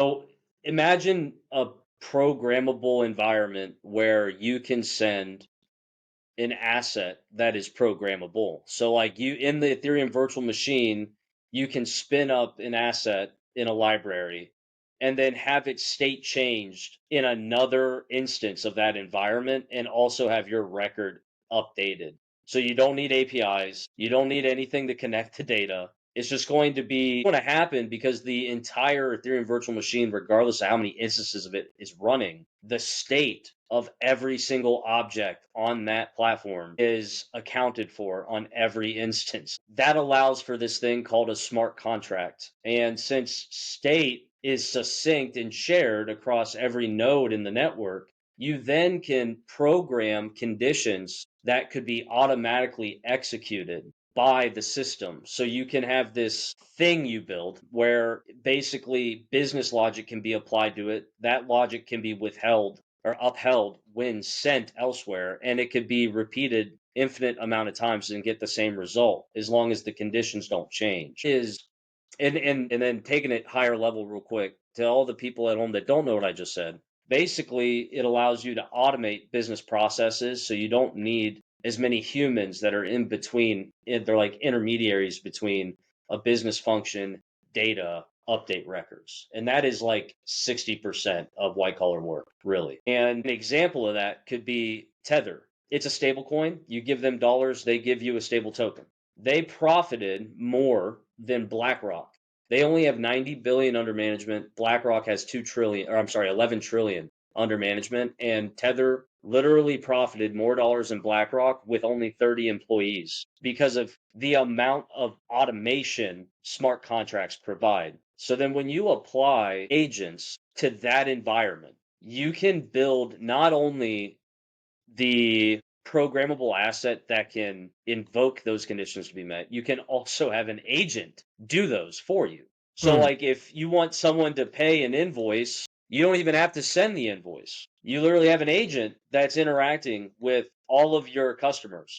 So imagine a programmable environment where you can send an asset that is programmable. So like you in the Ethereum virtual machine, you can spin up an asset in a library and then have its state changed in another instance of that environment and also have your record updated. So you don't need APIs, you don't need anything to connect to data. It's just going to happen because the entire Ethereum virtual machine, regardless of how many instances of it is running, the state of every single object on that platform is accounted for on every instance. That allows for this thing called a smart contract. And since state is succinct and shared across every node in the network, you then can program conditions that could be automatically executed by the system. So you can have this thing you build where basically business logic can be applied to it. That logic can be withheld or upheld when sent elsewhere, and it could be repeated infinite amount of times and get the same result as long as the conditions don't change. Is and then taking it higher level real quick to all the people at home that don't know what I just said. Basically, it allows you to automate business processes so you don't need as many humans that are in between. They're like intermediaries between a business function, data, update records. And that is like 60% of white collar work, really. And an example of that could be Tether. It's a stable coin. You give them dollars, they give you a stable token. They profited more than BlackRock. They only have 90 billion under management. BlackRock has 2 trillion, or I'm sorry, 11 trillion under management. And Tether literally profited more dollars than BlackRock with only 30 employees because of the amount of automation smart contracts provide. So then when you apply agents to that environment, you can build not only the programmable asset that can invoke those conditions to be met, you can also have an agent do those for you. So, Hmm. like, if you want someone to pay an invoice, you don't even have to send the invoice. You literally have an agent that's interacting with all of your customers.